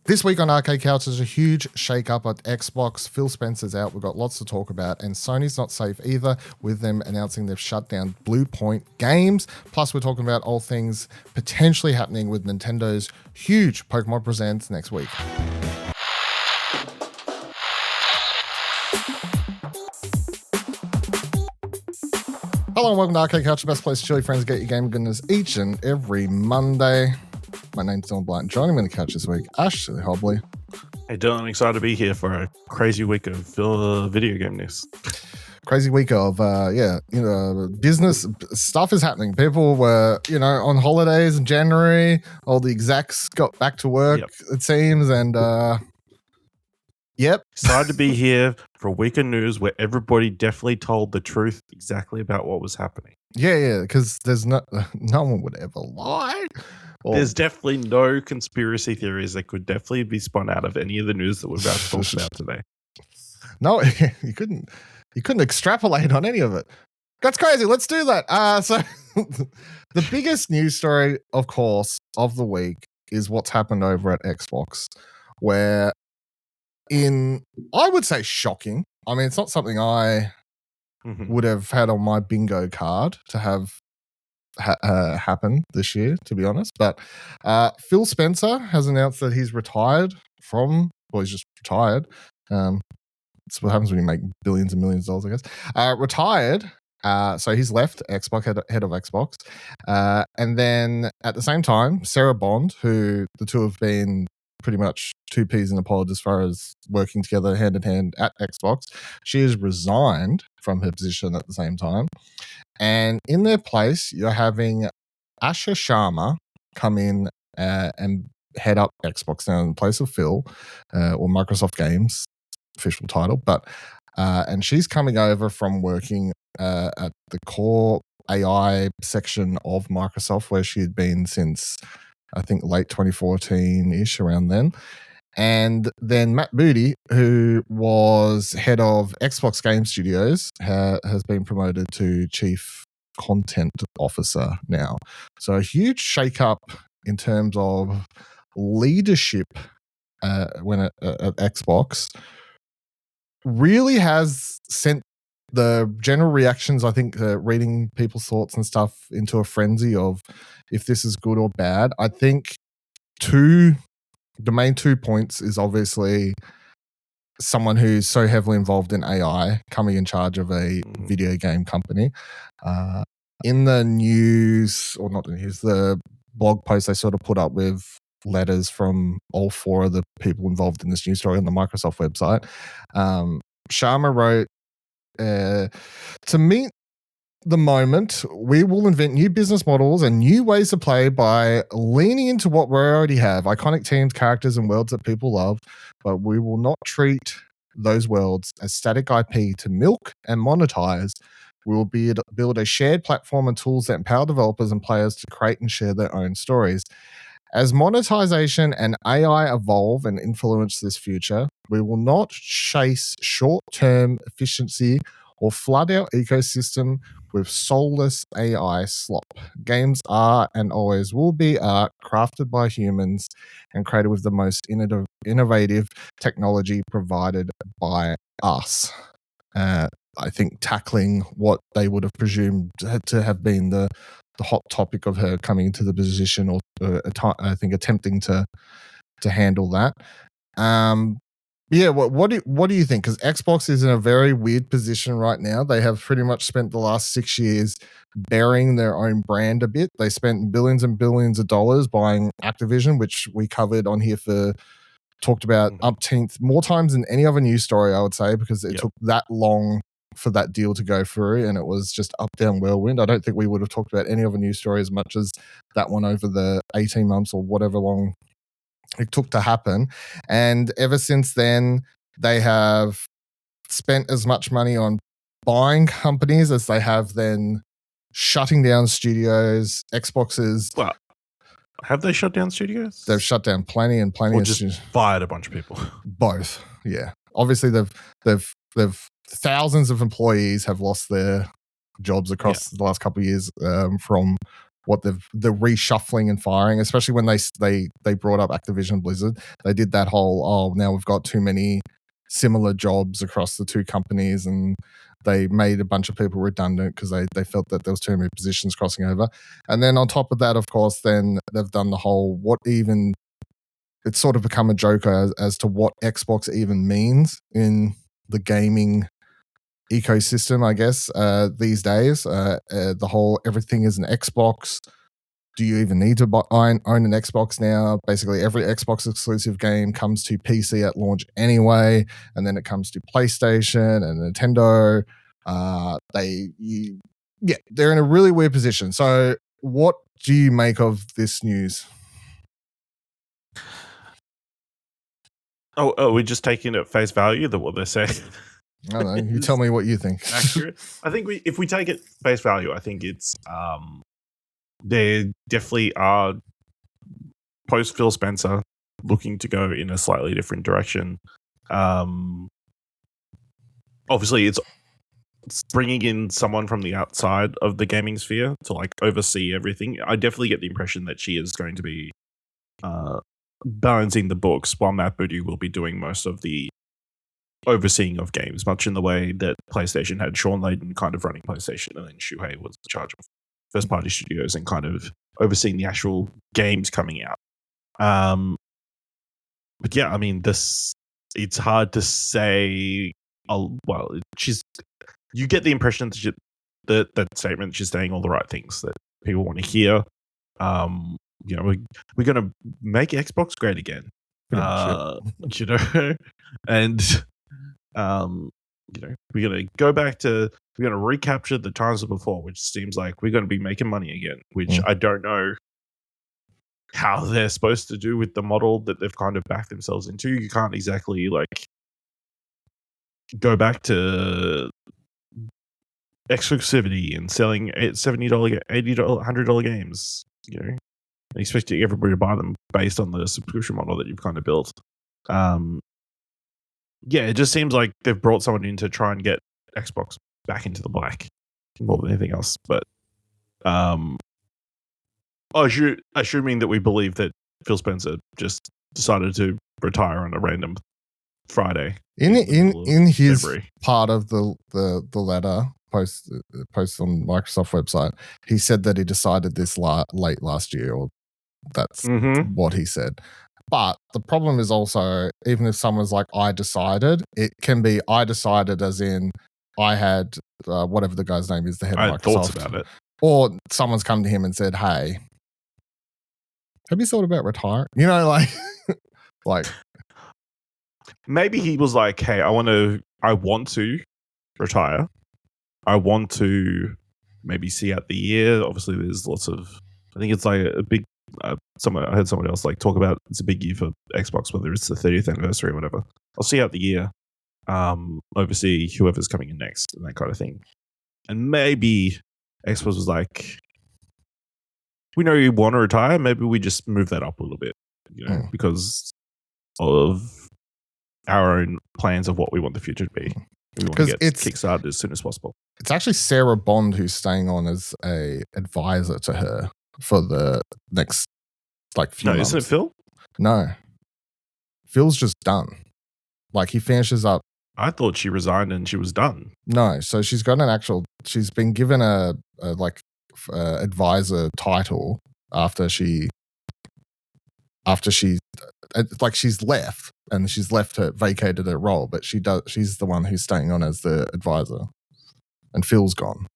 This week on Arcade Couch is a huge shake-up at Xbox. Phil Spencer's out. We've got lots to talk about. And Sony's not safe either, with them announcing they've shut down Bluepoint Games. Plus, we're talking about all things potentially happening with Nintendo's huge Pokémon Presents next week. Hello and welcome to Arcade Couch, the best place to chill your friends, get your game goodness each and every Monday. My name's Dylan Blight. Joining me on the couch this week, Ash Hobley. Hey Dylan, I'm excited to be here for a crazy week of video game news. Crazy week of, business stuff is happening. People were, on holidays in January. All the execs got back to work, It seems. And, Excited to be here for a week of news where everybody definitely told the truth exactly about what was happening. Yeah, because there's no one would ever lie. There's definitely no conspiracy theories that could definitely be spun out of any of the news that we're about to talk about today. No, you couldn't extrapolate on any of it. That's crazy. Let's do that. So the biggest news story, of course, of the week is what's happened over at Xbox, where I would say shocking. I mean, it's not something I would have had on my bingo card to have happen this year, to be honest. But Phil Spencer has announced that he's retired he's just retired. It's what happens when you make billions and millions of dollars, I guess. Retired. So he's left Xbox, head of Xbox. And then at the same time, Sarah Bond, who the two have been pretty much two peas in a pod as far as working together hand in hand at Xbox, she has resigned from her position at the same time. And in their place, you're having Asha Sharma come in and head up Xbox now in place of Phil, or Microsoft Games, official title. But and she's coming over from working at the core AI section of Microsoft, where she had been since, I think, late 2014-ish, around then. And then Matt Booty, who was head of Xbox Game Studios, has been promoted to Chief Content Officer now. So a huge shake-up in terms of leadership at Xbox really has sent the general reactions, I think, reading people's thoughts and stuff, into a frenzy of if this is good or bad. I think the main 2 points is obviously someone who's so heavily involved in AI coming in charge of a video game company. In the news, or not the news, the blog post they sort of put up with letters from all four of the people involved in this news story on the Microsoft website. Sharma wrote, to meet the moment, we will invent new business models and new ways to play by leaning into what we already have, iconic teams, characters, and worlds that people love, but we will not treat those worlds as static IP to milk and monetize. We will build a shared platform and tools that empower developers and players to create and share their own stories. As monetization and AI evolve and influence this future, we will not chase short-term efficiency or flood our ecosystem with soulless AI slop. Games are and always will be art crafted by humans and created with the most innovative technology provided by us. I think tackling what they would have presumed to have been the hot topic of her coming into the position, or I think attempting to handle that. What do you think? Because Xbox is in a very weird position right now. They have pretty much spent the last 6 years burying their own brand a bit. They spent billions and billions of dollars buying Activision, which we covered on here talked about umpteenth more times than any other news story, I would say, because it took that long for that deal to go through, and it was just up, down, whirlwind. I don't think we would have talked about any other news story as much as that one over the 18 months or whatever long it took to happen. And ever since then, they have spent as much money on buying companies as they have then shutting down studios. Xbox's... Well, have they shut down studios? They've shut down plenty and plenty or of just studios. Fired a bunch of people. Both, yeah. Obviously, they've thousands of employees have lost their jobs across the last couple of years from what the reshuffling and firing, especially when they brought up Activision Blizzard. They did that whole, now we've got too many similar jobs across the two companies, and they made a bunch of people redundant because they felt that there was too many positions crossing over. And then on top of that, of course, then they've done the whole it's sort of become a joke as to what Xbox even means in the gaming ecosystem, I guess, these days. The whole everything is an Xbox. Do you even need to own an Xbox now? Basically, every Xbox exclusive game comes to PC at launch anyway, and then it comes to PlayStation and Nintendo. They're in a really weird position. So, what do you make of this news? Oh, we're just taking it at face value that what they're saying. I don't know. You tell me what you think. Accurate. I think if we take it face value, I think it's there definitely are post Phil Spencer looking to go in a slightly different direction. Obviously, it's bringing in someone from the outside of the gaming sphere to like oversee everything. I definitely get the impression that she is going to be balancing the books, while Matt Booty will be doing most of the overseeing of games, much in the way that PlayStation had Sean Layden kind of running PlayStation, and then Shuhei was in charge of first party studios and kind of overseeing the actual games coming out. But yeah, I mean, it's hard to say. You get the impression that that statement, she's saying all the right things that people want to hear. We're going to make Xbox great again. And we're going to go back to, we're going to recapture the times of before, which seems like we're going to be making money again, which I don't know how they're supposed to do with the model that they've kind of backed themselves into. You can't exactly like go back to exclusivity and selling $70, $80, $100 games, and expecting everybody to buy them based on the subscription model that you've kind of built. It just seems like they've brought someone in to try and get Xbox back into the black more than anything else. But assuming that we believe that Phil Spencer just decided to retire on a random Friday in his February. Part of the letter post on Microsoft website, he said that he decided this late last year, or that's what he said. But the problem is also, even if someone's like, I decided, it can be I decided as in I had whatever the guy's name is, the head of Microsoft. Thoughts about it. Or someone's come to him and said, hey, have you thought about retiring? Like maybe he was like, hey, I want to retire. I want to maybe see out the year. Obviously, there's lots of, I think it's like a big, I heard someone else like talk about it's a big year for Xbox, whether it's the 30th anniversary or whatever. I'll see out the year, oversee whoever's coming in next and that kind of thing. And maybe Xbox was like, we know you want to retire. Maybe we just move that up a little bit, because of our own plans of what we want the future to be. We want to get kickstarted as soon as possible. It's actually Sarah Bond who's staying on as a advisor to her for the next few months. Isn't it Phil? No. Phil's just done. Like, he finishes up. I thought she resigned and she was done. No, so she's got she's been given a advisor title after she's left, and she's vacated her role, but she's the one who's staying on as the advisor, and Phil's gone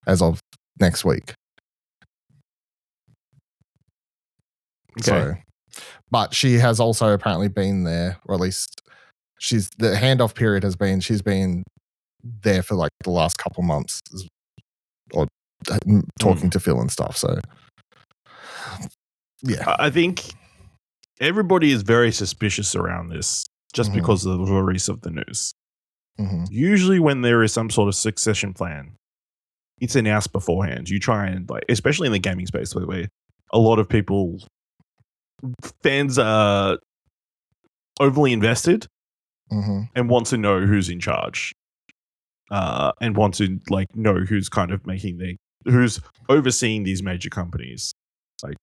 as of next week. Okay. So, but she has also apparently been there, or at least the handoff period she's been there for like the last couple months, or talking to Phil and stuff. So, yeah, I think everybody is very suspicious around this just because of the release of the news. Usually when there is some sort of succession plan, it's announced beforehand. You try and, like, especially in the gaming space where a lot of fans are overly invested and want to know who's in charge, and want to know who's kind of making who's overseeing these major companies. Like,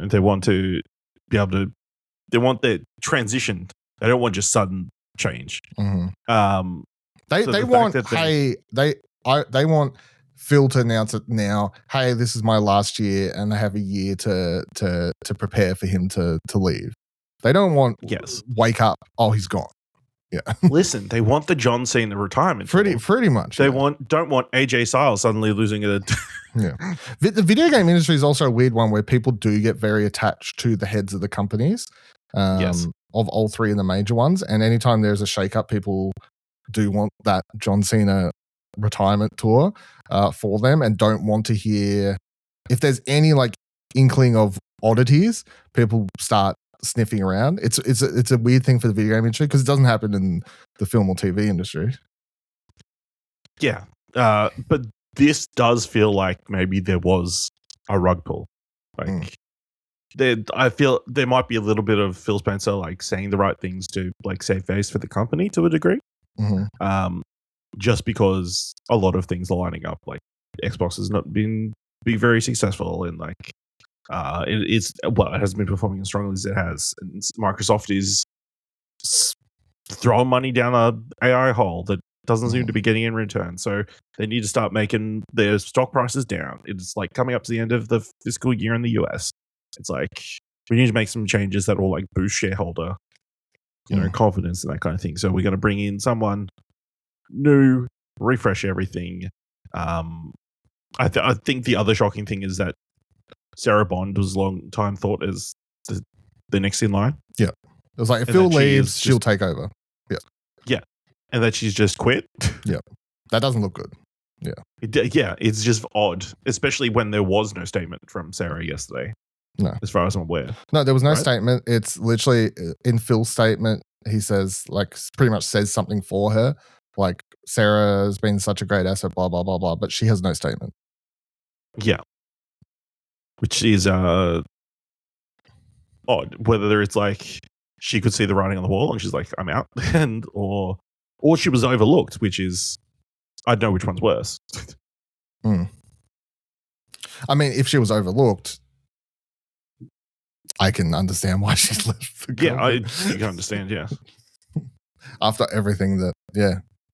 they want to be able to. They want their transition. They don't want just sudden change. Mm-hmm. They want they want Phil to announce it now. Hey, this is my last year, and they have a year to prepare for him to leave. They don't want wake up. Oh, he's gone. Yeah. Listen, they want the John Cena retirement. Pretty much. They don't want AJ Styles suddenly losing it. Yeah. The video game industry is also a weird one where people do get very attached to the heads of the companies. Of all three of the major ones. And anytime there's a shakeup, people do want that John Cena retirement tour for them and don't want to hear if there's any like inkling of oddities, people start sniffing around. It's a weird thing for the video game industry because it doesn't happen in the film or TV industry. Yeah. But this does feel like maybe there was a rug pull. Like I feel there might be a little bit of Phil Spencer like saying the right things to like save face for the company to a degree. Mm-hmm. Just because a lot of things are lining up. Like Xbox has not been very successful, and like it hasn't been performing as strongly as it has. And Microsoft is throwing money down a AI hole that doesn't seem to be getting in return. So they need to start making their stock prices down. It's like coming up to the end of the fiscal year in the US. It's like we need to make some changes that will like boost shareholder, confidence and that kind of thing. So we're going to bring in someone new, refresh everything. I think the other shocking thing is that Sarah Bond was a long time thought as the next in line. Yeah, it was like if Phil leaves, she'll take over. Yeah, yeah, and that she's just quit. Yeah, that doesn't look good. Yeah, it's just odd, especially when there was no statement from Sarah yesterday. No, as far as I'm aware. No, there was no statement. It's literally in Phil's statement. He says, like, pretty much says something for her. Like, Sarah's been such a great asset, blah, blah, blah, blah. But she has no statement. Yeah. Which is odd. Whether it's like she could see the writing on the wall and she's like, I'm out. or she was overlooked, which is, I don't know which one's worse. I mean, if she was overlooked, I can understand why she's left the company. You can understand, yeah. After everything that,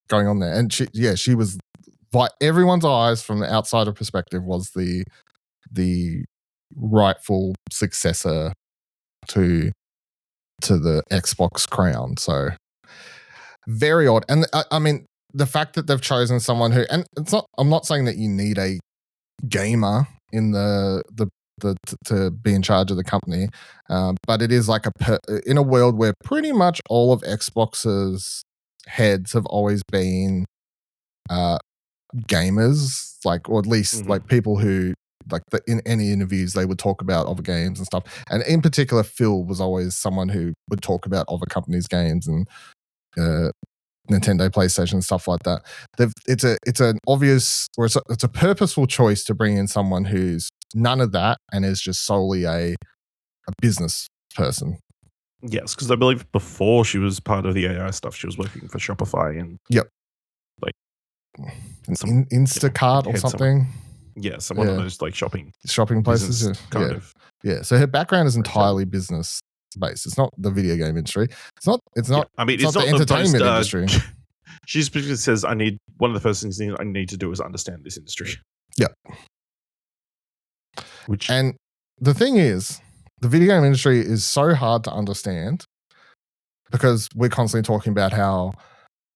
going on there. And she was, by everyone's eyes from the outsider perspective, was the rightful successor to the Xbox crown. So very odd. And I mean, the fact that they've chosen someone who, and it's not, I'm not saying that you need a gamer in to be in charge of the company, but it is like in a world where pretty much all of Xbox's heads have always been gamers, like, or at least like people who like in any interviews they would talk about other games and stuff. And in particular, Phil was always someone who would talk about other companies' games and Nintendo, PlayStation, stuff like that. It's an obvious, or it's a purposeful choice to bring in someone who's none of that and is just solely a business person. Yes, because I believe before she was part of the AI stuff, she was working for Shopify and like Instacart or something. One of those like shopping places. Kind of. Yeah. So her background is entirely business based. It's not the video game industry. It's not. I mean, it's not the entertainment industry. She specifically says, one of the first things I need to do is understand this industry. Yeah. And the thing is, the video game industry is so hard to understand because we're constantly talking about how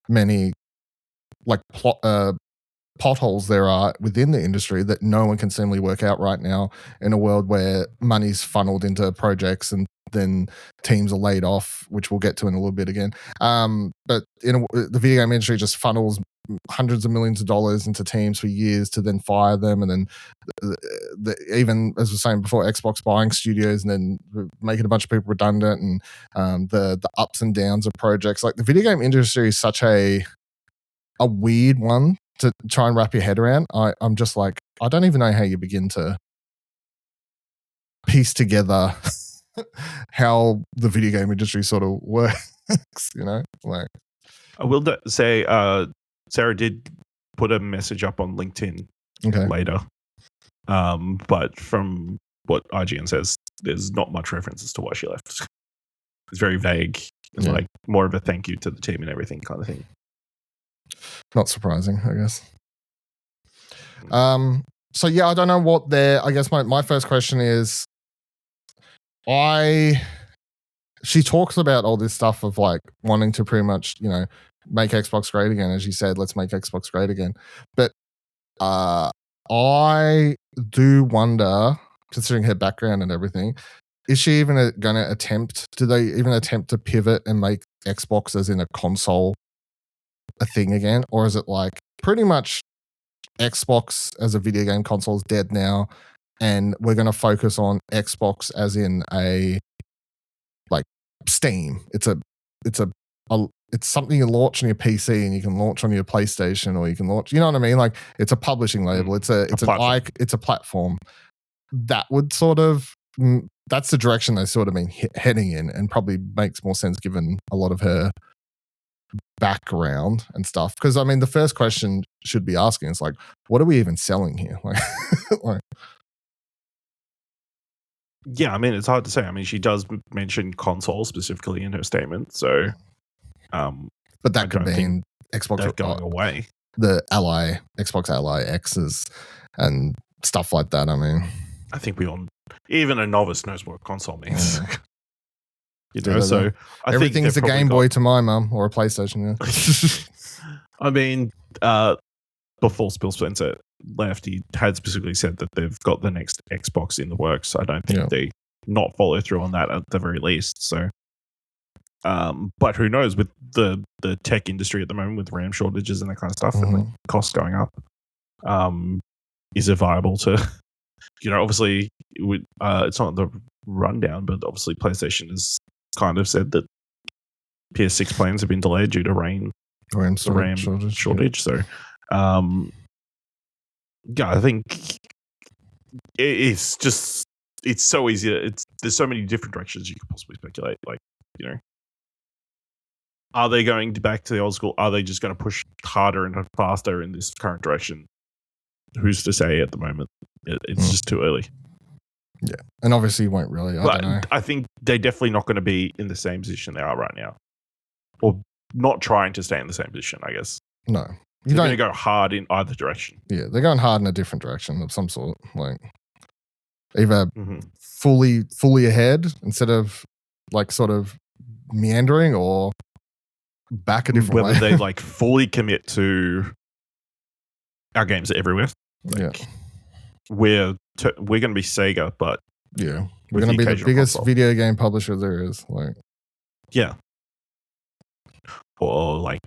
many like potholes there are within the industry that no one can seemingly work out right now in a world where money's funneled into projects and then teams are laid off, which we'll get to in a little bit again. But the video game industry just funnels hundreds of millions of dollars into teams for years to then fire them. And then even, as I was saying before, Xbox buying studios and then making a bunch of people redundant, and the ups and downs of projects. Like, the video game industry is such a weird one to try and wrap your head around. I'm just like, I don't even know how you begin to piece together how the video game industry sort of works, like. I will say, Sarah did put a message up on LinkedIn later. But from what IGN says, there's not much reference as to why she left. It's very vague. It's like more of a thank you to the team and everything kind of thing. Not surprising, I guess. So yeah, I don't know what I guess my first question is, she talks about all this stuff of like wanting to pretty much, make Xbox great again. As you said, let's make Xbox great again. But I do wonder, considering her background and everything, is she even going to do they even attempt to pivot and make Xbox as in a console a thing again? Or is it like pretty much Xbox as a video game console is dead now and we're going to focus on Xbox as in a like Steam? It's something you launch on your PC and you can launch on your PlayStation, or you can launch, you know what I mean? Like it's a publishing label. It's a platform that would sort of, that's the direction they sort of been heading in, and probably makes more sense given a lot of her background and stuff. Because I mean, the first question should be asking is like, what are we even selling here? Like, yeah, I mean, it's hard to say. I mean, she does mention console specifically in her statement, so. But that could mean Xbox going away. The Xbox Ally X's and stuff like that. I mean, I think even a novice knows what console means. So everything's a Game Boy to my mum, or a PlayStation. Yeah. I mean, before Bill Spencer left, he had specifically said that they've got the next Xbox in the works. I don't think they not follow through on that at the very least. So. But who knows, with the tech industry at the moment, with RAM shortages and that kind of stuff, and the costs going up, is it viable to, obviously it's not the rundown, but obviously PlayStation has kind of said that PS6 plans have been delayed due to RAM shortage. So, I think it's so easy. There's so many different directions you could possibly speculate. Like, are they going back to the old school? Are they just going to push harder and faster in this current direction? Who's to say at the moment? It's just too early. Yeah, and obviously you won't really. I don't know. I think they're definitely not going to be in the same position they are right now, or not trying to stay in the same position, I guess. No, they're going to go hard in either direction. Yeah, they're going hard in a different direction of some sort, like either fully ahead instead of like sort of meandering, or back a different way. Whether they like fully commit to our games are everywhere. Like, we're going to be Sega, but we're going to be the biggest video game publisher there is. Like, or like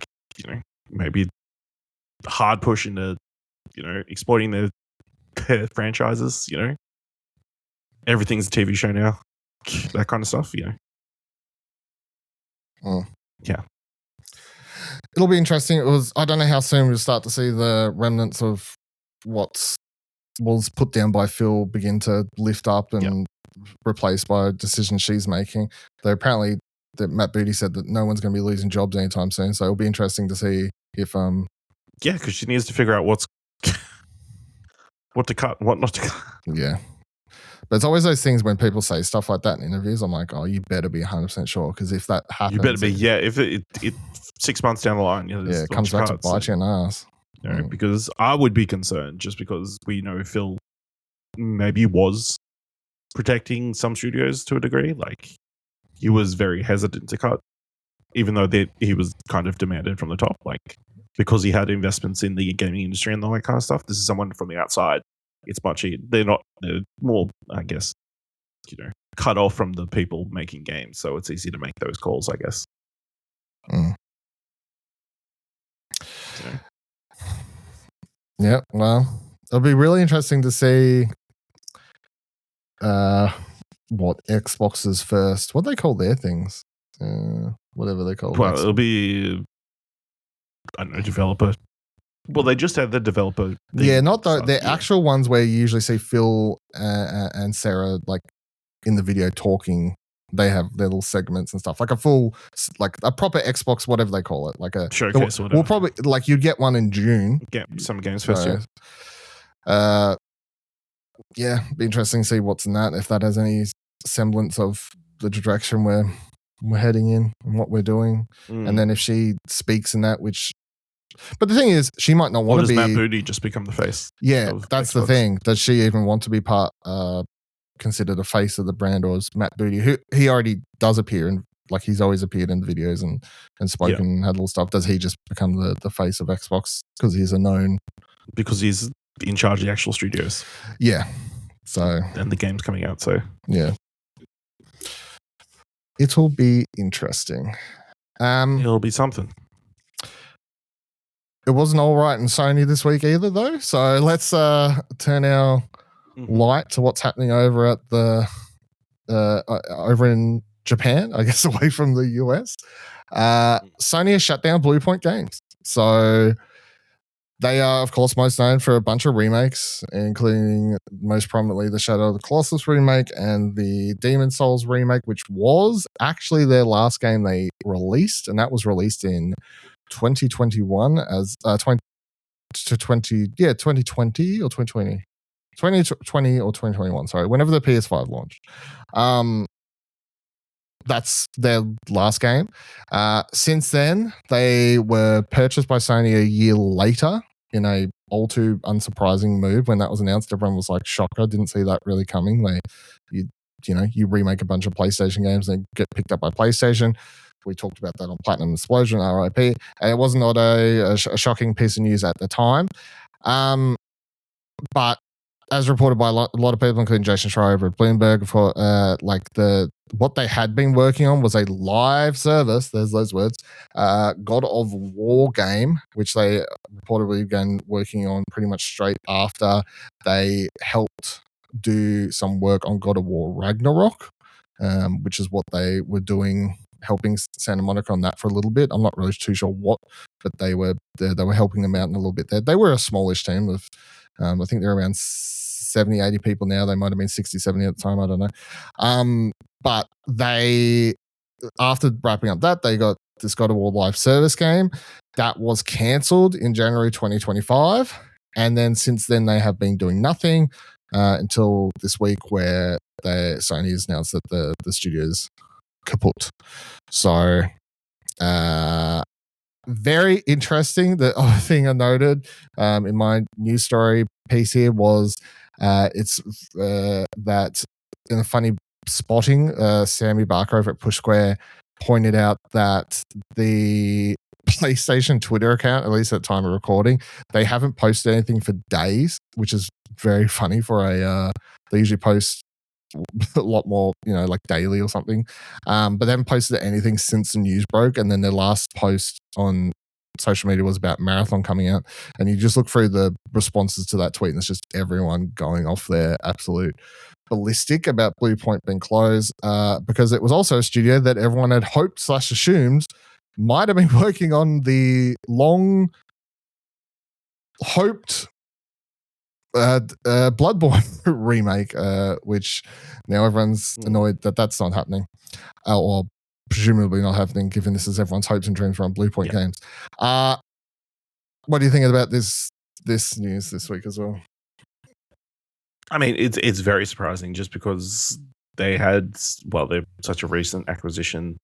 maybe hard push into exploiting their franchises. Everything's a TV show now. That kind of stuff. Yeah. It'll be interesting. I don't know how soon we'll start to see the remnants of what was put down by Phil begin to lift up and replaced by decisions she's making. Though apparently that Matt Booty said that no one's going to be losing jobs anytime soon. So it'll be interesting to see if because she needs to figure out what to cut, what not to cut. Yeah. But it's always those things when people say stuff like that in interviews, I'm like, oh, you better be 100% sure, because if that happens... You better be, if it 6 months down the line... it comes back to bite you in the ass. Because I would be concerned, just because we know Phil maybe was protecting some studios to a degree. Like, he was very hesitant to cut, even though he was kind of demanded from the top, like, because he had investments in the gaming industry and all that kind of stuff. This is someone from the outside. It's much easier. They're more, I guess, cut off from the people making games. So it's easy to make those calls, I guess. Yeah, well, it'll be really interesting to see what Xbox's first, what they call their things, whatever they call. Well, it'll be, I don't know, developer. Well, they just had the developer. Yeah, not the actual ones where you usually see Phil and Sarah like in the video talking. They have their little segments and stuff, like a full, like a proper Xbox, whatever they call it, like a showcase. We'll probably, like, you'd get one in June. Get some games first, Yeah, be interesting to see what's in that, if that has any semblance of the direction we're heading in and what we're doing. And then if she speaks in that, but the thing is, she might not want to be. Or does Matt Booty just become the face? Yeah, that's Xbox? The thing. Does she even want to be considered a face of the brand, or is Matt Booty, who he already does appear in, like he's always appeared in the videos and spoken and had little stuff. Does he just become the face of Xbox because he's a known? Because he's in charge of the actual studios. Yeah. So and the game's coming out. So yeah, it'll be interesting. It'll be something. It wasn't all right in Sony this week either, though. So let's turn our light to what's happening over at the over in Japan, I guess, away from the US. Sony has shut down Bluepoint Games. So they are, of course, most known for a bunch of remakes, including most prominently the Shadow of the Colossus remake and the Demon Souls remake, which was actually their last game they released, and that was released in 2021 as 2020 or 2020. 2020 or 2021, sorry, whenever the PS5 launched. That's their last game. Since then, they were purchased by Sony a year later in a all too unsurprising move. When that was announced, everyone was like, shocker, didn't see that really coming. You remake a bunch of PlayStation games, they get picked up by PlayStation. We talked about that on Platinum Explosion, RIP. And it was not a shocking piece of news at the time. But as reported by a lot of people, including Jason Schreier over at Bloomberg, for what they had been working on was a live service. There's those words. God of War game, which they reportedly began working on pretty much straight after they helped do some work on God of War Ragnarok, which is what they were doing, helping Santa Monica on that for a little bit. I'm not really too sure what, but they were helping them out in a little bit there. They were a smallish team of, I think they're around 70, 80 people now. They might have been 60, 70 at the time. I don't know. But they, after wrapping up that, they got this God of War live service game that was cancelled in January 2025. And then since then, they have been doing nothing until this week, where Sony has announced that the studio's kaput. So, very interesting. The other thing I noted in my news story piece here was it's that in a funny spotting, Sammy Barker over at Push Square pointed out that the PlayStation Twitter account, at least at the time of recording, they haven't posted anything for days, which is very funny for they usually post a lot more, like daily or something. But they haven't posted anything since the news broke. And then their last post on social media was about Marathon coming out. And you just look through the responses to that tweet, and it's just everyone going off their absolute ballistic about Bluepoint being closed, because it was also a studio that everyone had hoped / assumed might have been working on the long hoped Bloodborne remake, which now everyone's annoyed that that's not happening, or presumably not happening, given this is everyone's hopes and dreams from Bluepoint Games. What do you think about this news this week as well? I mean, it's very surprising, just because they're such a recent acquisition.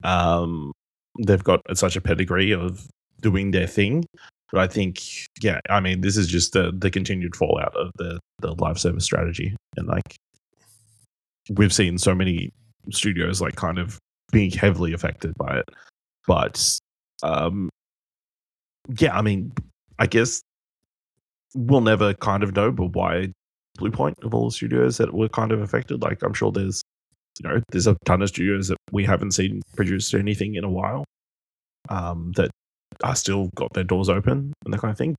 They've got such a pedigree of doing their thing. But I think, this is just the continued fallout of the live service strategy. And we've seen so many studios kind of being heavily affected by it. But I guess we'll never kind of know, but why Bluepoint, of all the studios that were kind of affected, I'm sure there's a ton of studios that we haven't seen produce anything in a while, that are still got their doors open and that kind of thing.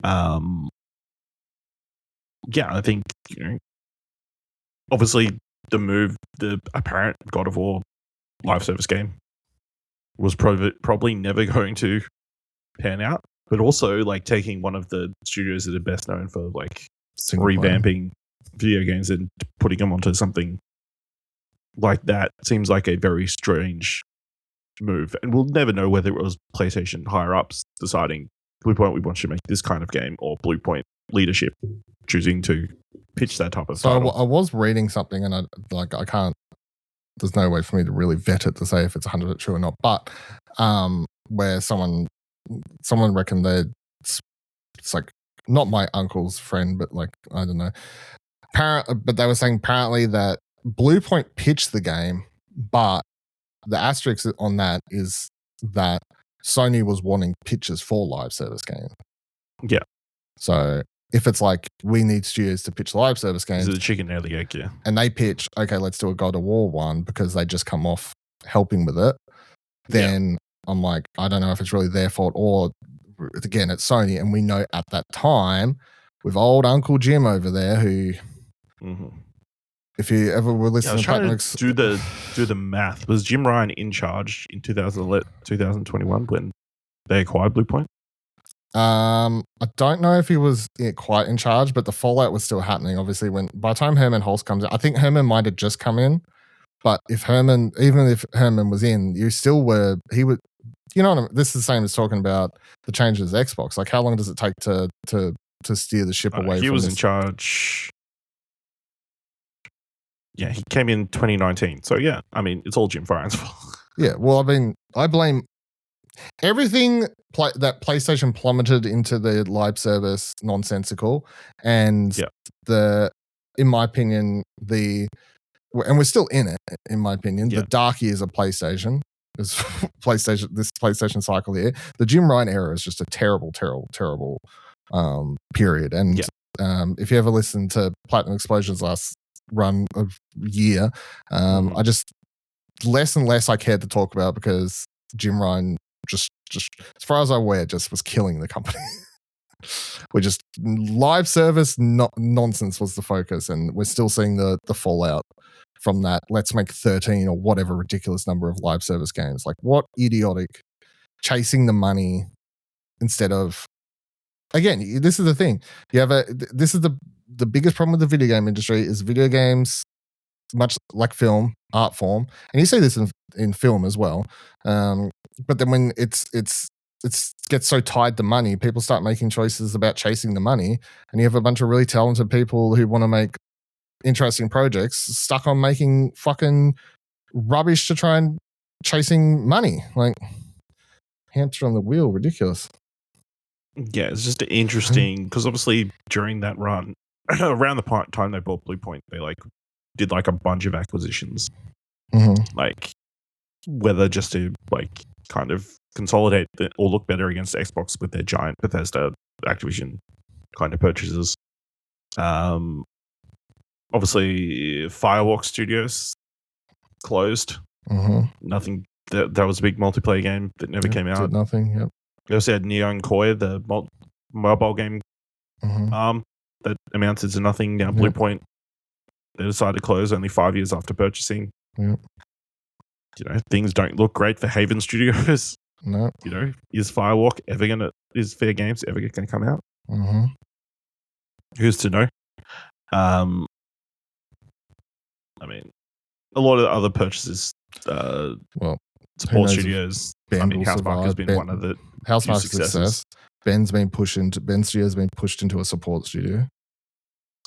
I think, obviously the apparent God of War live service game was probably never going to pan out, but also taking one of the studios that are best known for revamping video games and putting them onto something like that seems like a very strange move. And we'll never know whether it was PlayStation higher ups deciding, Bluepoint, we want you to make this kind of game, or Bluepoint leadership choosing to pitch that type of So title. I was reading something, and I can't. There's no way for me to really vet it to say if it's 100% true or not. But where someone reckoned that it's like not my uncle's friend, but like I don't know. But they were saying apparently that Bluepoint pitched the game, but the asterisk on that is that Sony was wanting pitches for live service games. Yeah. So if it's like we need studios to pitch live service games, Is it the chicken or the egg? Yeah. and they pitch, okay, let's do a God of War one because they just come off helping with it. Then I'm like, I don't know if it's really their fault or again, it's Sony, and we know at that time with old Uncle Jim over there who. Mm-hmm. If you ever were listening to do the math, was Jim Ryan in charge in 2021 when they acquired Bluepoint? I don't know if he was quite in charge, but the fallout was still happening. Obviously, by the time Herman Hulse comes in, I think Herman might have just come in. But even if Herman was in, you still were. He would. You know what I mean? This is the same as talking about the changes of Xbox. Like, how long does it take to steer the ship away? He was in charge. Yeah, he came in 2019. So, yeah, I mean, it's all Jim Ryan's fault. Yeah, well, I mean, I blame everything that PlayStation plummeted into the live service nonsensical. And in my opinion, and we're still in it, in my opinion, the dark years of PlayStation, this PlayStation cycle here. The Jim Ryan era is just a terrible, terrible, terrible period. And if you ever listen to Platinum Explosion's last run of year, I just less and less I cared to talk about because Jim Ryan just as far as I'm aware just was killing the company. We're just live service nonsense was the focus, and we're still seeing the fallout from that. Let's make 13 or whatever ridiculous number of live service games. Like, what idiotic chasing the money instead of, again, this is the thing. This is the biggest problem with the video game industry is video games, much like film, art form, and you see this in film as well. But then when it gets so tied to money, people start making choices about chasing the money, and you have a bunch of really talented people who want to make interesting projects stuck on making fucking rubbish to try and chasing money. Like, hamster on the wheel, ridiculous. Yeah, it's just interesting because obviously during that run, around the time they bought Bluepoint, they did a bunch of acquisitions, like whether just to kind of consolidate or look better against Xbox with their giant Bethesda Activision kind of purchases. Obviously, Firewalk Studios closed. Nothing. That was a big multiplayer game that never came out. Did nothing. Yep. They also had Neon Koi, the mobile game that amounted to nothing. Now, Bluepoint, they decided to close only 5 years after purchasing. Yep. Things don't look great for Haven Studios. No. Is Firewalk is Fair Games ever going to come out? Who's to know? I mean, a lot of the other purchases, support studios. Housemarque has been one of the Housemarque's success. Ben Studio's been pushed into a support studio.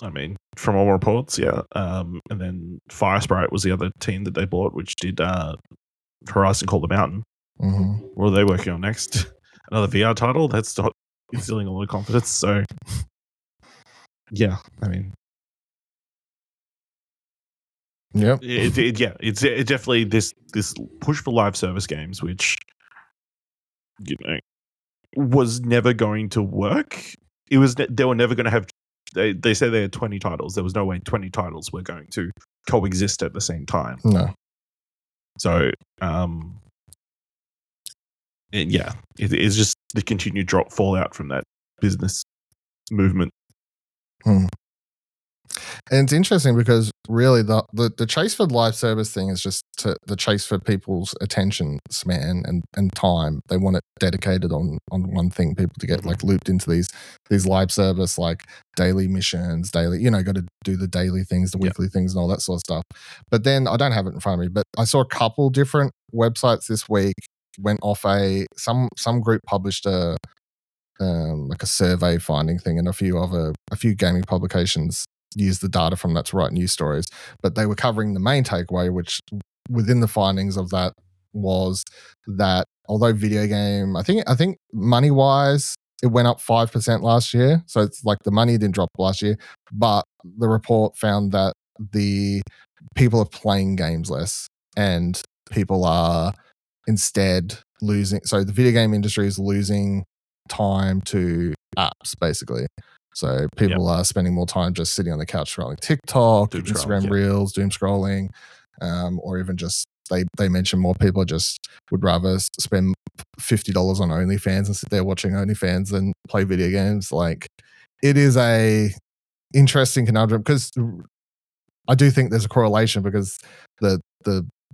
I mean, from all reports, yeah. And then Fire Sprite was the other team that they bought, which did Horizon Call the Mountain. What are they working on next? Another VR title? That's not instilling a lot of confidence. So, yeah, I mean, it's definitely this push for live service games, which was never going to work. They were never going to have. They said they had 20 titles. There was no way 20 titles were going to coexist at the same time. No. So, it's just the continued fallout from that business movement. And it's interesting because really the chase for live service thing is just the chase for people's attention span and time. They want it dedicated on one thing. People to get looped into these live service daily missions, got to do the daily things, the weekly things, and all that sort of stuff. But then I don't have it in front of me, but I saw a couple different websites this week went off some group published a like a survey finding thing, and a few gaming publications use the data from that to write news stories. But they were covering the main takeaway, which within the findings of that was that although video game, I think money wise, it went up 5% last year. So it's like the money didn't drop last year, but the report found that the people are playing games less and people are instead losing. So the video game industry is losing time to apps, basically. So people are spending more time just sitting on the couch scrolling TikTok, Instagram Reels, doom scrolling, or even just they mention more people just would rather spend $50 on OnlyFans and sit there watching OnlyFans than play video games. Like, it is a interesting conundrum because I do think there's a correlation because the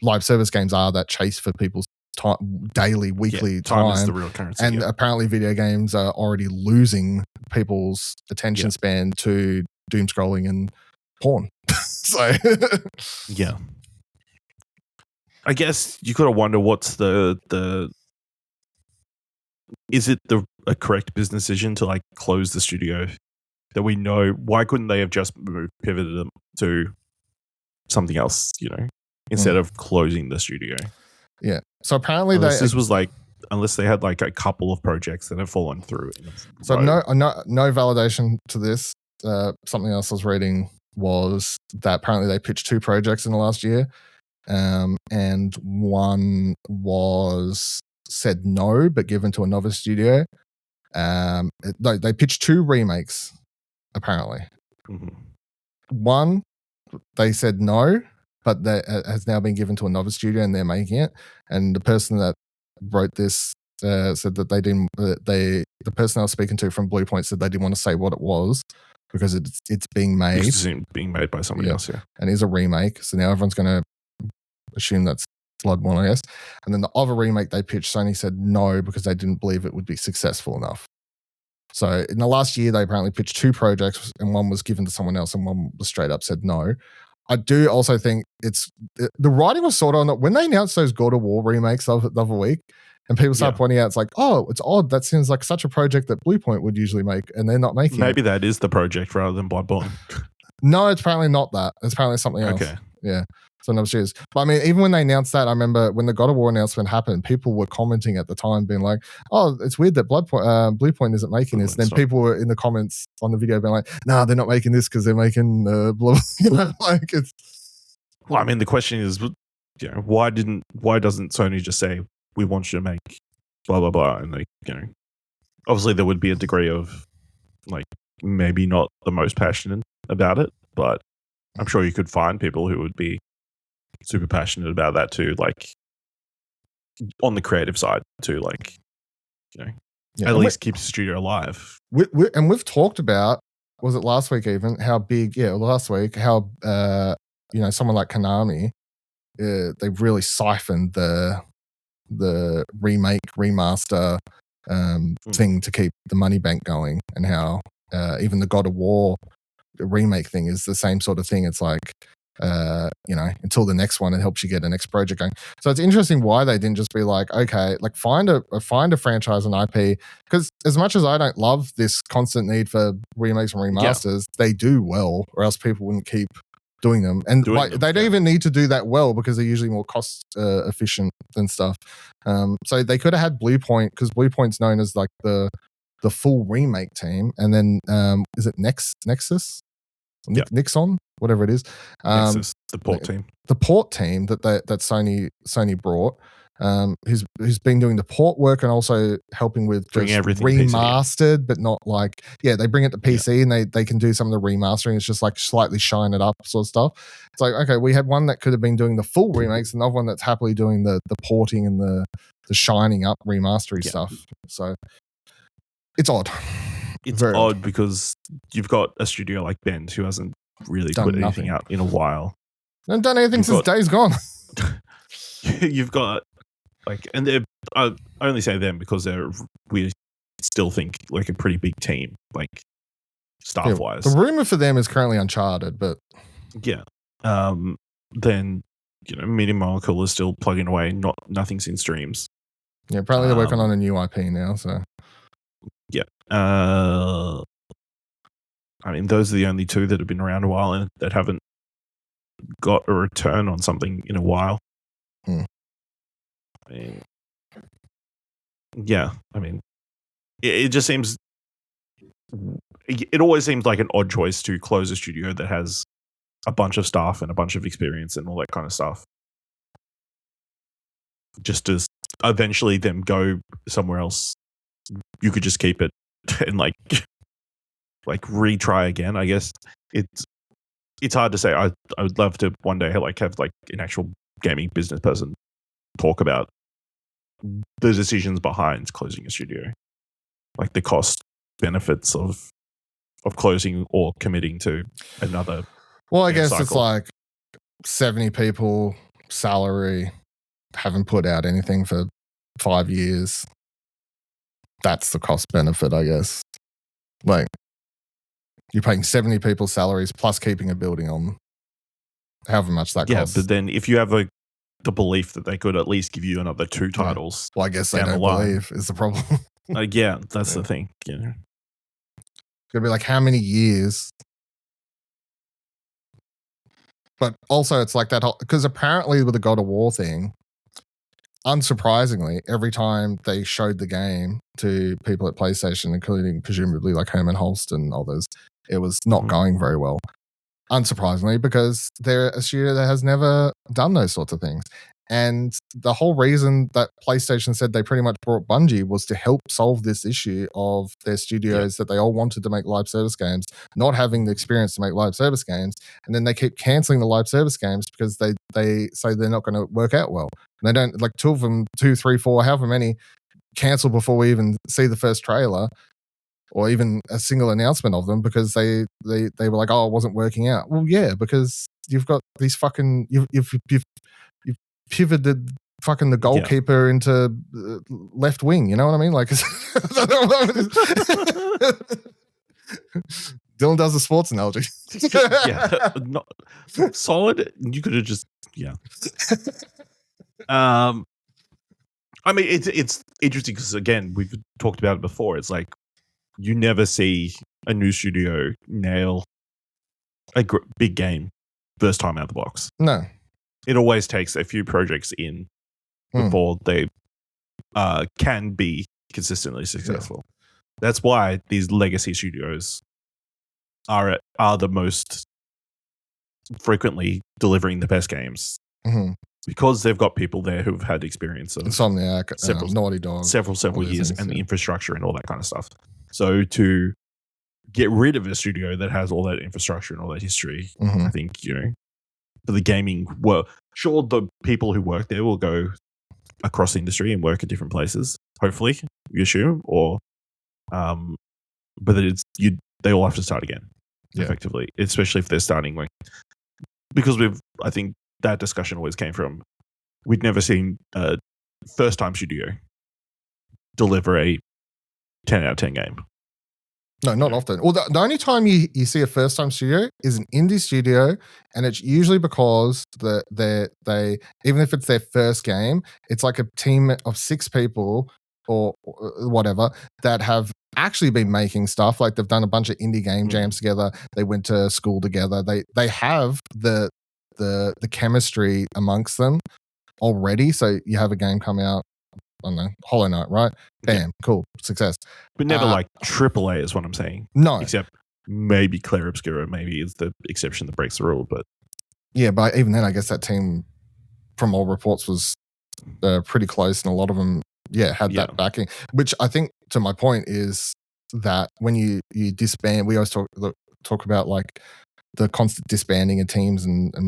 live service games are that chase for people's time, daily, weekly time is the real currency, and apparently video games are already losing people's attention span to doom scrolling and porn. So yeah, I guess you gotta wonder what's the is it a correct business decision to like close the studio that we know? Why couldn't they have just pivoted them to something else, instead of closing the studio? Yeah. So apparently unless they had like a couple of projects that have fallen through. So no validation to this. Something else I was reading was that apparently they pitched 2 projects in the last year, and one was said no, but given to another studio. They pitched 2 remakes, apparently. Mm-hmm. One, they said no, but that has now been given to another studio and they're making it. And the person that wrote this said that they didn't. The person I was speaking to from Bluepoint said they didn't want to say what it was because it's being made. It's being made by somebody else, yeah. And it's a remake, so now everyone's going to assume that's Bloodborne, I guess. And then the other remake they pitched, Sony said no because they didn't believe it would be successful enough. So in the last year, they apparently pitched 2 projects, and one was given to someone else, and one was straight up said no. I do also think the writing was sort of on it when they announced those God of War remakes the other week, and people started pointing out, it's like, oh, it's odd. That seems like such a project that Bluepoint would usually make, and they're not making Maybe it. that is the project rather than Bloodborne. No, it's apparently not that. It's apparently something else. Okay. Yeah. So no, cheers. But I mean, even when they announced that, I remember when the God of War announcement happened, people were commenting at the time, being like, "Oh, it's weird that Bluepoint isn't making this." And then people were in the comments on the video being like, "Nah, they're not making this because they're making like it's." Well, I mean, the question is, why doesn't Sony just say we want you to make blah blah blah, and obviously there would be a degree of like maybe not the most passionate about it, but I'm sure you could find people who would be super passionate about that too, like on the creative side too, like at least keeps the studio alive. And we've talked about, was it last week even, how big? Yeah, last week, how someone like Konami, they've really siphoned the remake remaster thing to keep the money bank going, and how even the God of War remake thing is the same sort of thing. It's like until the next one, it helps you get the next project going. So it's interesting why they didn't just be like, okay, like find a franchise and IP, because as much as I don't love this constant need for remakes and remasters, they do well, or else people wouldn't keep doing them. And they don't even need to do that well because they're usually more cost efficient than stuff. So they could have had Bluepoint, because Bluepoint's known as like the full remake team, and then is it Nexus? Nixon, whatever it is. Nexus, the port team. The port team that Sony brought, who's been doing the port work and also helping with bring just everything remastered, PC. But not like, they bring it to PC and they can do some of the remastering. It's just like slightly shine it up sort of stuff. It's like, okay, we had one that could have been doing the full remakes, another one that's happily doing the porting and the shining up remastery stuff. So it's odd. It's odd because you've got a studio like Bend who hasn't really put anything out in a while. They've done anything since Days Gone. You've got and I only say them because we still think like a pretty big team, like staff wise. The rumor for them is currently Uncharted, but then Media Molecule is still plugging away. Nothing's in streams. Yeah, apparently they're working on a new IP now. So Yeah. I mean, those are the only two that have been around a while and that haven't got a return on something in a while. Hmm. I mean, yeah, I mean, it just seems. It always seems like an odd choice to close a studio that has a bunch of staff and a bunch of experience and all that kind of stuff. Just to eventually them go somewhere else. You could just keep it and like retry again. I guess it's hard to say. I would love to one day have an actual gaming business person talk about the decisions behind closing a studio, like the cost benefits of closing or committing to another. Well, I guess cycle. It's like 70 people, salary, haven't put out anything for 5 years. That's the cost benefit, I guess. Like, you're paying 70 people's salaries plus keeping a building on, however much that costs. Yeah, but then if you have the belief that they could at least give you another 2 titles. Well, I guess they down don't the line, believe is the problem. Yeah, that's the thing. Yeah. It's going to be like, how many years? But also, it's like that whole, because apparently with the God of War thing, unsurprisingly, every time they showed the game to people at PlayStation, including presumably like Herman Holst and others, it was not going very well. Unsurprisingly, because they're a studio that has never done those sorts of things. And the whole reason that PlayStation said they pretty much brought Bungie was to help solve this issue of their studios that they all wanted to make live service games, not having the experience to make live service games. And then they keep canceling the live service games because they say they're not going to work out well. And they don't, like 2 of them, 2, 3, 4, however many, cancel before we even see the first trailer or even a single announcement of them because they were like, oh, it wasn't working out. Well, yeah, because you've got these fucking, you've pivoted fucking the goalkeeper into left wing. You know what I mean? Like, Dylan does a sports analogy. Yeah, not solid. You could have just I mean, it's interesting because again, we've talked about it before. It's like you never see a new studio nail a big game first time out the box. No, it always takes a few projects in before they can be consistently successful. That's why these legacy studios are the most frequently delivering the best games because they've got people there who've had experience of Insomniac, Naughty Dog, several years, and the infrastructure and all that kind of stuff. So to get rid of a studio that has all that infrastructure and all that history, I think, for the gaming world, sure, the people who work there will go across the industry and work at different places, hopefully, you assume, or but they all have to start again, effectively, especially if they're starting because I think that discussion always came from, we'd never seen a first time studio deliver a 10 out of 10 game. No, not often. Well, the only time you see a first time studio is an indie studio, and it's usually because they even if it's their first game, it's like a team of 6 people or whatever that have actually been making stuff. Like they've done a bunch of indie game jams together. They went to school together. They have the chemistry amongst them already. So you have a game come out, I don't know, Hollow Knight, right? Bam, cool, success. But never like AAA is what I'm saying. No. Except maybe Claire Obscura, maybe is the exception that breaks the rule. But yeah, but even then, I guess that team, from all reports, was pretty close, and a lot of them, had that backing. Which I think, to my point, is that when you disband, we always talk about like the constant disbanding of teams and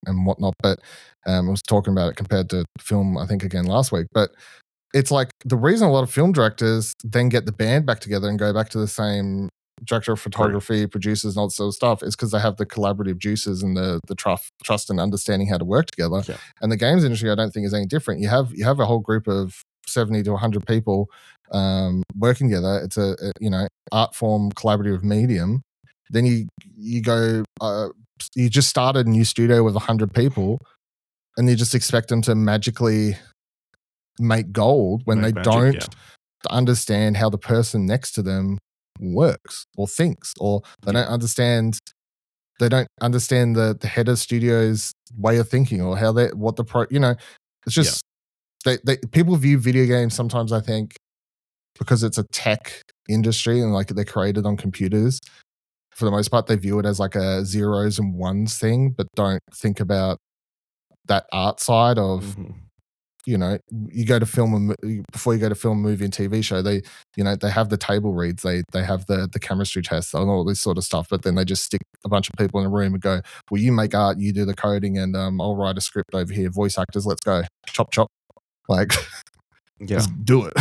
whatnot. But I was talking about it compared to film, I think, again last week. But it's like the reason a lot of film directors then get the band back together and go back to the same director of photography, producers, and all that sort of stuff is because they have the collaborative juices and the trust and understanding how to work together. Yeah. And the games industry, I don't think, is any different. You have a whole group of 70 to 100 people working together. It's a art form collaborative medium. Then you go, you just started a new studio with 100 people, and you just expect them to magically make gold when they don't to understand how the person next to them works or thinks, or they don't understand the head of studio's way of thinking, or how it's just they people view video games sometimes, I think, because it's a tech industry and like they're created on computers. For the most part, they view it as like a zeros and ones thing, but don't think about that art side of, you go to film before you go to film a movie and TV show, they have the table reads, they have the chemistry tests and all this sort of stuff, but then they just stick a bunch of people in a room and go, well, you make art, you do the coding, and I'll write a script over here. Voice actors, let's go. Chop, chop. Like, just do it.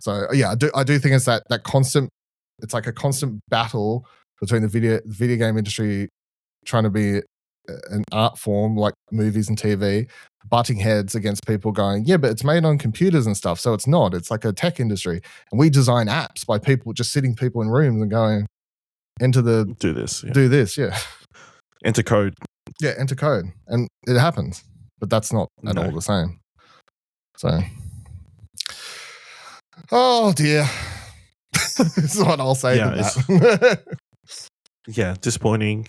So yeah, I do think it's that constant. It's like a constant battle between the video game industry trying to be an art form like movies and TV, butting heads against people going, yeah, but it's made on computers and stuff, so it's not. It's like a tech industry, and we design apps by sitting people in rooms and going, do this, yeah, enter code, and it happens, but that's not at all the same. So, oh dear. This is what I'll say to that. Yeah, disappointing,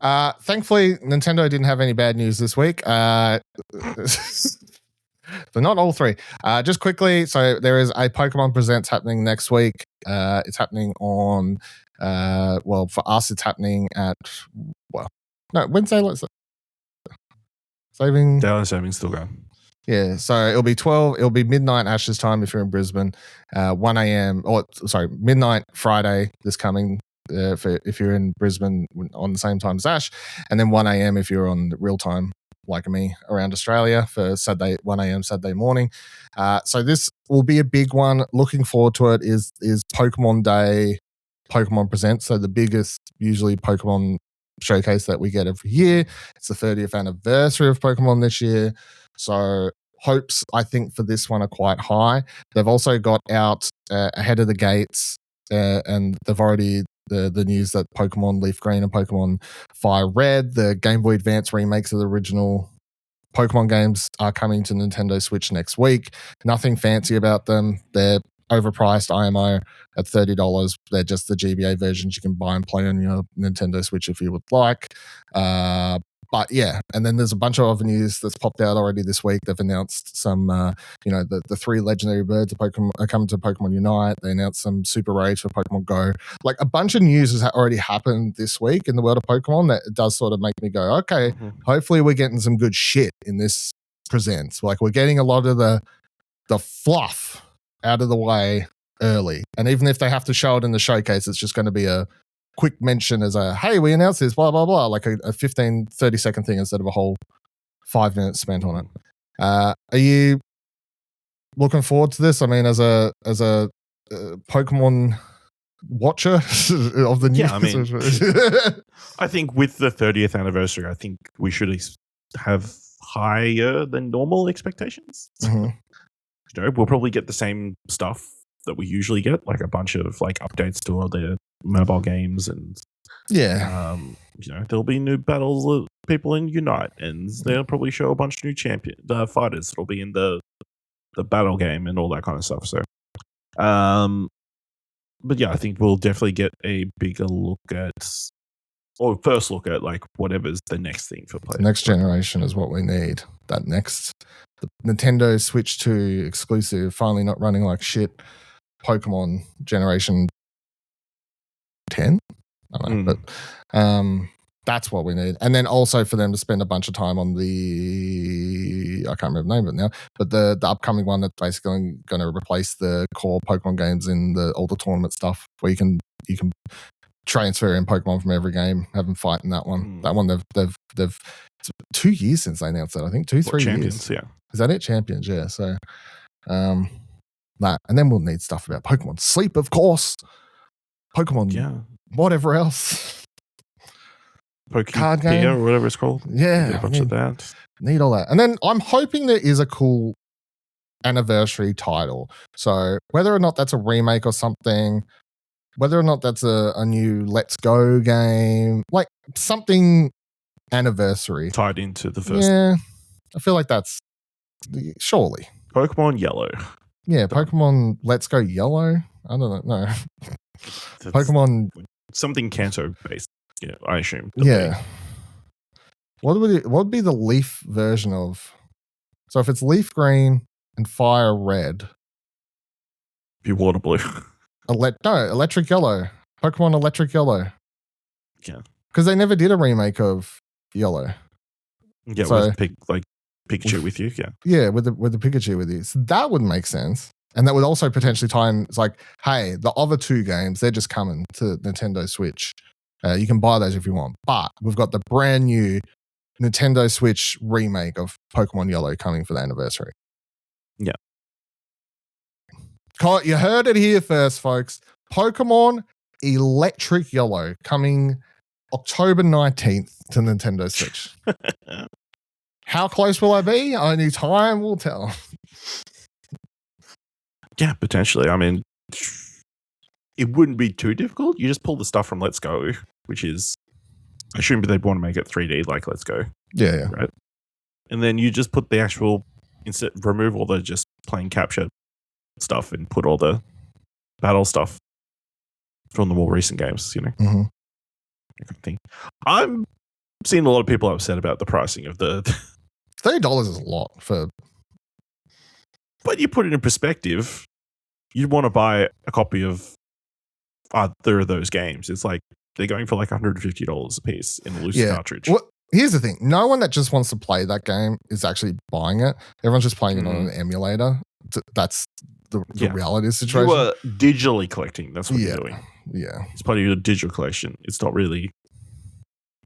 Thankfully, Nintendo didn't have any bad news this week. But not all three. Just quickly, so there is a Pokemon Presents happening next week. It's happening on, for us, it's happening at, Wednesday. Daylight savings still going. Yeah, so it'll be midnight Ash's time if you're in Brisbane, 1 a.m. Midnight Friday this coming if you're in Brisbane on the same time as Ash, and then 1 a.m. if you're on real time like me around Australia for Saturday, 1 a.m. Saturday morning. So this will be a big one. Looking forward to it is Pokemon Day, Pokemon Presents. So the biggest usually Pokemon showcase that we get every year. It's the 30th anniversary of Pokemon this year. So hopes, I think, for this one are quite high. They've also got out ahead of the gates, and they've already the news that Pokemon Leaf Green and Pokemon Fire Red, the Game Boy Advance remakes of the original Pokemon games, are coming to Nintendo Switch next week. Nothing fancy about them. They're overpriced IMO at $30. They're just the GBA versions you can buy and play on your Nintendo Switch if you would like. But yeah, and then there's a bunch of other news that's popped out already this week. They've announced some, the 3 legendary birds of Pokemon are coming to Pokemon Unite. They announced some super raids for Pokemon Go. Like a bunch of news has already happened this week in the world of Pokemon that does sort of make me go, okay, hopefully we're getting some good shit in this Presents. Like we're getting a lot of the fluff out of the way early. And even if they have to show it in the showcase, it's just going to be a quick mention as a, hey, we announced this, blah, blah, blah, like a 15, 30-second thing instead of a whole 5 minutes spent on it. Are you looking forward to this? I mean, as a Pokemon watcher of the news? Yeah, I mean, I think with the 30th anniversary, I think we should have higher than normal expectations. We'll probably get the same stuff that we usually get, like a bunch of like updates to all their mobile games, and there'll be new battles of people in Unite, and they'll probably show a bunch of new fighters that'll be in the battle game and all that kind of stuff. So, but yeah, I think we'll definitely get a bigger look at, or first look at, like whatever's the next thing for players. Next generation is what we need. The Nintendo Switch 2 exclusive, finally not running like shit. Pokemon generation 10? I don't know, but that's what we need. And then also for them to spend a bunch of time on I can't remember the name of it now, but the upcoming one that's basically going to replace the core Pokemon games in all the tournament stuff, where you can transfer in Pokemon from every game, have them fight in that one. That one they've it's 2 years since they announced that. I think 3 Champions, years. Yeah. Is that it? Champions, yeah. So that, and then we'll need stuff about Pokemon Sleep, of course. Pokemon, whatever else. Card game or whatever it's called. Yeah, a bunch of that. Need all that, and then I'm hoping there is a cool anniversary title. So whether or not that's a remake or something, whether or not that's a new Let's Go game, like something anniversary tied into the first. Yeah, I feel like that's surely. Pokemon Yellow. Yeah, Pokemon Let's Go Yellow. I don't know. No. Pokemon something Kanto based. Yeah, I assume. Yeah. What would be the leaf version of? So if it's leaf green and fire red, be water blue. Electric yellow. Pokemon Electric Yellow. Yeah. Because they never did a remake of Yellow. Yeah, so, with Pikachu with you. Yeah. Yeah, with the Pikachu with you. So that would make sense. And that would also potentially tie in. It's like, hey, the other two games, they're just coming to Nintendo Switch. You can buy those if you want. But we've got the brand new Nintendo Switch remake of Pokemon Yellow coming for the anniversary. Yeah. You heard it here first, folks. Pokemon Electric Yellow coming October 19th to Nintendo Switch. How close will I be? Only time will tell. Yeah, potentially. I mean, it wouldn't be too difficult. You just pull the stuff from Let's Go, which is, I assume they'd want to make it 3D like Let's Go. Yeah. Right? And then you just put the actual, remove all the just plain capture stuff and put all the battle stuff from the more recent games, you know? Mm-hmm. That kind of thing. I'm seeing a lot of people upset about the pricing of the... $30 is a lot for... But you put it in perspective, you'd want to buy a copy of either of those games. It's like they're going for like $150 a piece in a loose cartridge. Well, here's the thing. No one that just wants to play that game is actually buying it. Everyone's just playing it on an emulator. That's the reality situation. You are digitally collecting. That's what you're doing. Yeah. It's part of your digital collection. It's not really,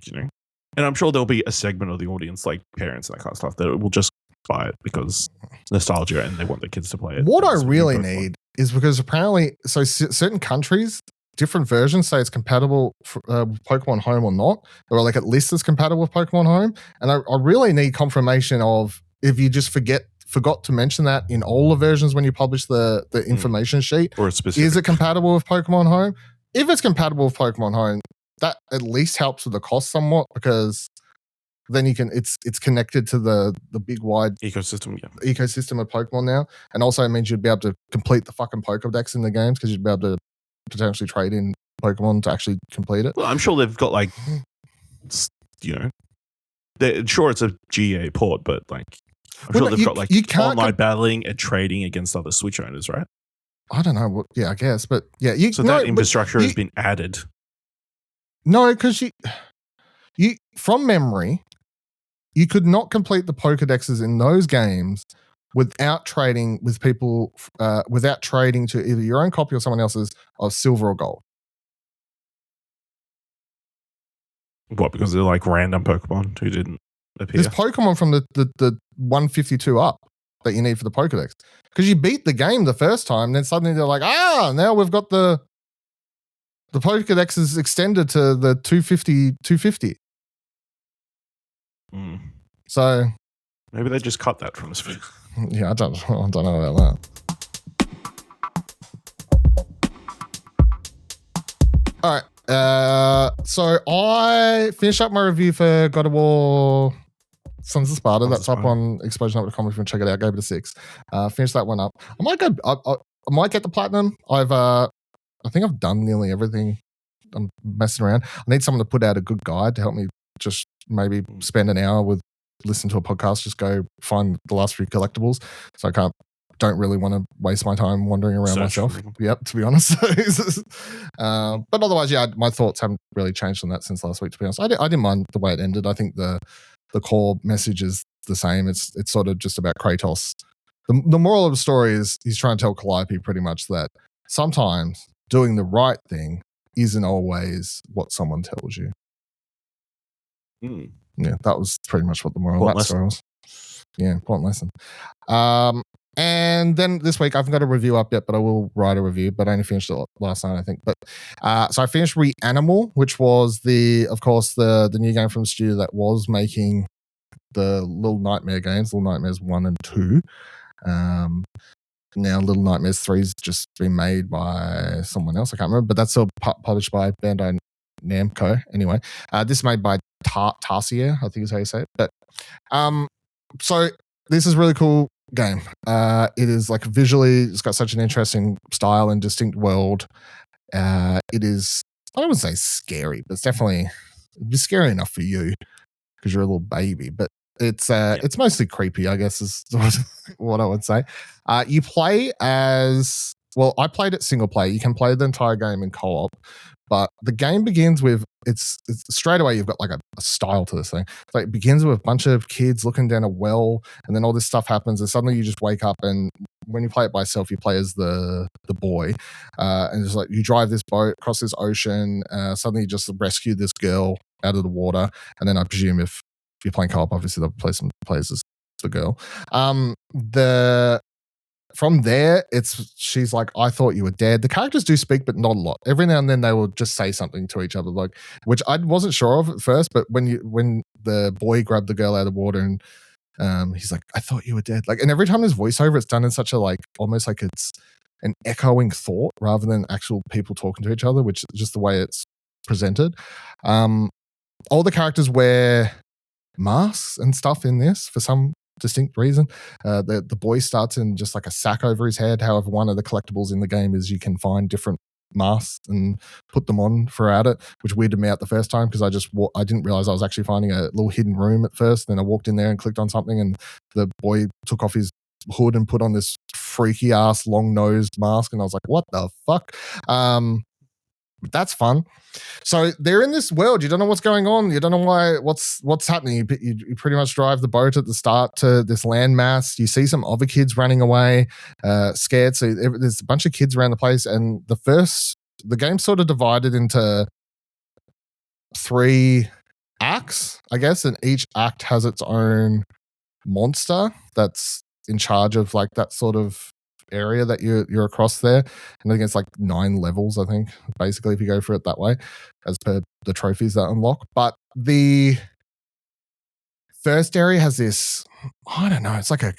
you know. And I'm sure there'll be a segment of the audience, like parents and that kind of stuff, that will just buy it because nostalgia and they want their kids to play it. What I really need is because apparently, so certain countries, different versions say it's compatible for Pokemon Home or not, or like at least it's compatible with Pokemon Home. And I really need confirmation of if you just forgot to mention that in all the versions when you publish the information sheet. Or specific. Is it compatible with Pokemon Home? If it's compatible with Pokemon Home, that at least helps with the cost somewhat because then you can it's connected to the big wide ecosystem of Pokemon now, and also it means you'd be able to complete the fucking Pokédex in the games because you'd be able to potentially trade in Pokemon to actually complete it. Well, I'm sure they've got like, you know, sure it's a GA port, but like I'm sure they've got like online battling and trading against other Switch owners, right? I don't know. I guess, but yeah, that infrastructure has been added. No, because you from memory, you could not complete the Pokédexes in those games without trading with people, without trading to either your own copy or someone else's of silver or gold. What? Because they're like random Pokemon who didn't appear. There's Pokemon from the 152 up that you need for the Pokédex. Because you beat the game the first time, then suddenly they're like, now we've got the Pokédex is extended to the 250. So maybe they just cut that from this video. Yeah, I don't know about that. All right. So I finished up my review for God of War Sons of Sparta. That's up on explosion.com if you want to check it out. Gave it a 6. Finished that one up. I might get the platinum. I think I've done nearly everything. I'm messing around. I need someone to put out a good guide to help me just maybe spend an hour with listen to a podcast, just go find the last few collectibles. So I don't really want to waste my time wandering around myself. Yep, to be honest. But otherwise, yeah, my thoughts haven't really changed on that since last week, to be honest. I didn't mind the way it ended. I think the core message is the same. It's sort of just about Kratos. The moral of the story is he's trying to tell Calliope pretty much that sometimes doing the right thing isn't always what someone tells you. Yeah, that was pretty much what the moral of that story was. Yeah, important lesson. And then this week, I haven't got a review up yet, but I will write a review, but I only finished it last night, I think. But so I finished Reanimal, which was of course, the new game from the studio that was making the Little Nightmare games, Little Nightmares 1 and 2. Now Little Nightmares 3 has just been made by someone else. I can't remember, but that's still published by Bandai Namco. Anyway, this is made by Tarsier, I think is how you say it. But So this is a really cool game. It is like visually, it's got such an interesting style and distinct world. It is, I wouldn't say scary, but it's definitely it'd be scary enough for you because you're a little baby. But it's mostly creepy, I guess, is what I would say. You play as well. I played it single player. You can play the entire game in co-op, but the game begins with it's straight away. You've got like a style to this thing. It's like it begins with a bunch of kids looking down a well, and then all this stuff happens, and suddenly you just wake up. And when you play it by yourself, you play as the boy, and it's like you drive this boat across this ocean. Suddenly, you just rescue this girl out of the water, and then I presume if you're playing co-op, obviously the person plays as the girl. From there, she's like, I thought you were dead. The characters do speak, but not a lot. Every now and then they will just say something to each other, like, which I wasn't sure of at first, but when the boy grabbed the girl out of the water and he's like, I thought you were dead. Like, and every time there's voiceover, it's done in such a like almost like it's an echoing thought rather than actual people talking to each other, which is just the way it's presented. All the characters wear masks and stuff in this for some distinct reason. The boy starts in just like a sack over his head. However, one of the collectibles in the game is you can find different masks and put them on throughout it, which weirded me out the first time because I didn't realize I was actually finding a little hidden room at first. Then I walked in there and clicked on something, and the boy took off his hood and put on this freaky ass long nosed mask, and I was like, what the fuck? That's fun. So they're in this world. You don't know what's going on. You don't know what's happening. You pretty much drive the boat at the start to this landmass. You see some other kids running away, scared. So there's a bunch of kids around the place. And the game's sort of divided into 3 acts, I guess. And each act has its own monster that's in charge of like that sort of area that you're across there. And I think it's like 9 levels, I think, basically, if you go for it that way, as per the trophies that unlock. But the first area has this, I don't know, it's like a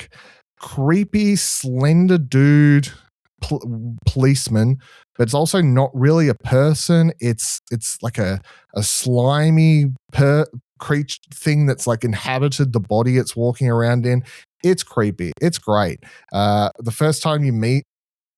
creepy, slender dude policeman, but it's also not really a person. It's like a slimy creature thing that's like inhabited the body it's walking around in. It's creepy. It's great. The first time you meet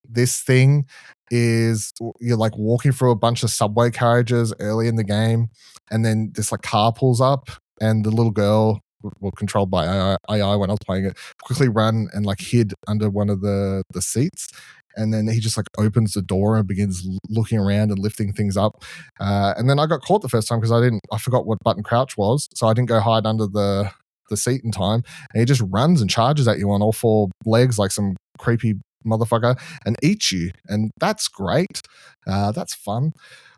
this thing is you're like walking through a bunch of subway carriages early in the game, and then this like car pulls up, and the little girl, well, controlled by AI when I was playing it, quickly ran and like hid under one of the seats. And then he just like opens the door and begins looking around and lifting things up. And then I got caught the first time because I forgot what button crouch was, so I didn't go hide under the seat in time, and he just runs and charges at you on all 4 legs like some creepy motherfucker and eats you, and that's great. That's fun.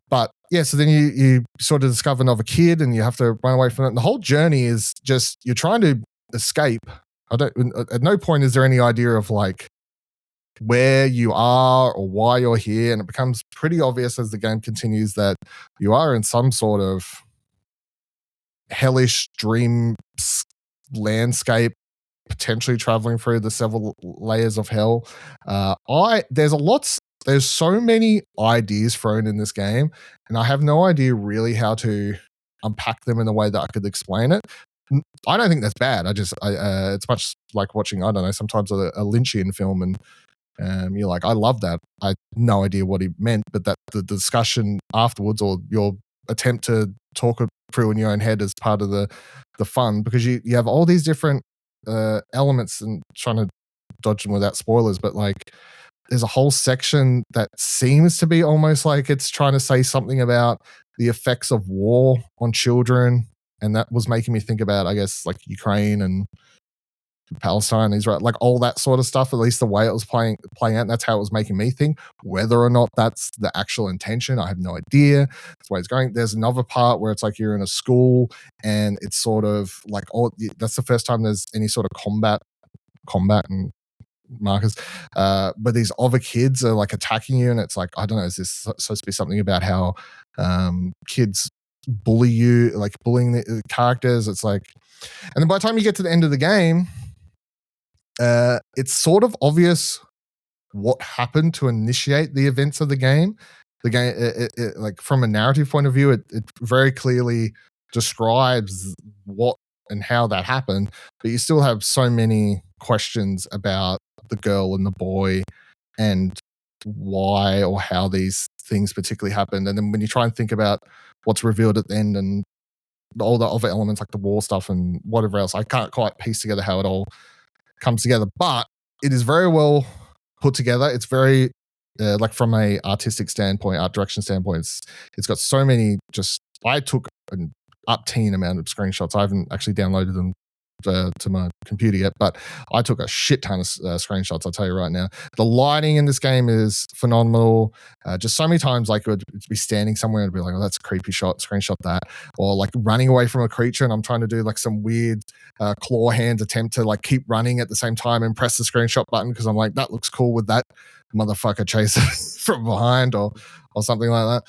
But yeah, so then you sort of discover another kid and you have to run away from it, and the whole journey is just you're trying to escape. At no point is there any idea of like where you are or why you're here, and it becomes pretty obvious as the game continues that you are in some sort of hellish dream landscape, potentially traveling through the several layers of hell. There's so many ideas thrown in this game, and I have no idea really how to unpack them in a way that I could explain it. I don't think that's bad. It's much like watching, I don't know, sometimes a Lynchian film, and you're like, I love that. I had no idea what he meant, but that the discussion afterwards, or your attempt to talk it through in your own head, is part of the fun, because you have all these different elements, and trying to dodge them without spoilers, but like there's a whole section that seems to be almost like it's trying to say something about the effects of war on children, and that was making me think about, I guess, like Ukraine and Palestine, Israel, like all that sort of stuff. At least the way it was playing out, and that's how it was making me think. Whether or not that's the actual intention, I have no idea. That's the way it's going. There's another part where it's like you're in a school, and it's sort of like that's the first time there's any sort of combat and markers, but these other kids are like attacking you, and it's like, I don't know, is this supposed to be something about how kids bully you, like bullying the characters? It's like, and then by the time you get to the end of the game, it's sort of obvious what happened to initiate the events of the game. The game, like from a narrative point of view, it very clearly describes what and how that happened, but you still have so many questions about the girl and the boy and why or how these things particularly happened. And then when you try and think about what's revealed at the end and all the other elements like the war stuff and whatever else, I can't quite piece together how it all comes together. But it is very well put together. It's very like from a artistic standpoint, art direction standpoint, it's got so many. Just I took an up-teen amount of screenshots. I haven't actually downloaded them to my computer yet, but I took a shit ton of screenshots. I'll tell you right now. The lighting in this game is phenomenal. Just so many times, like, it would be standing somewhere and be like, "Oh, that's a creepy shot." Screenshot that, or like running away from a creature, and I'm trying to do like some weird claw hands attempt to like keep running at the same time and press the screenshot button because I'm like, that looks cool with that motherfucker chasing from behind or something like that.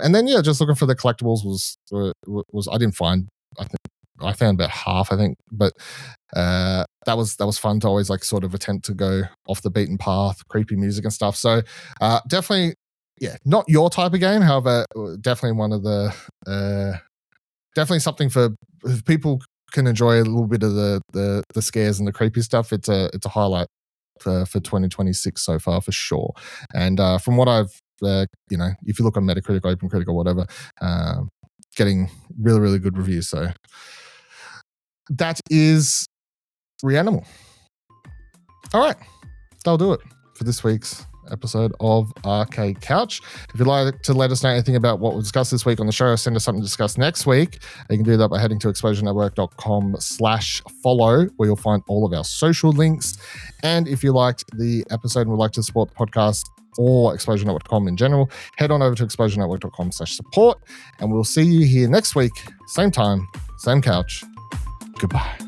And then just looking for the collectibles was I didn't find. I found about half, I think, but that was fun to always like sort of attempt to go off the beaten path, creepy music and stuff. So definitely, not your type of game. However, definitely one of the definitely something for if people can enjoy a little bit of the scares and the creepy stuff. It's a highlight for 2026 so far for sure. And from what I've if you look on Metacritic, OpenCritic, or whatever, getting really, really good reviews. So that is Reanimal. All right, that'll do it for this week's episode of Arcade Couch. If you'd like to let us know anything about what we'll discuss this week on the show, or send us something to discuss next week, you can do that by heading to explosionnetwork.com/follow, where you'll find all of our social links. And if you liked the episode and would like to support the podcast or explosionnetwork.com in general, head on over to explosionnetwork.com/support, and we'll see you here next week, same time, same couch. Goodbye.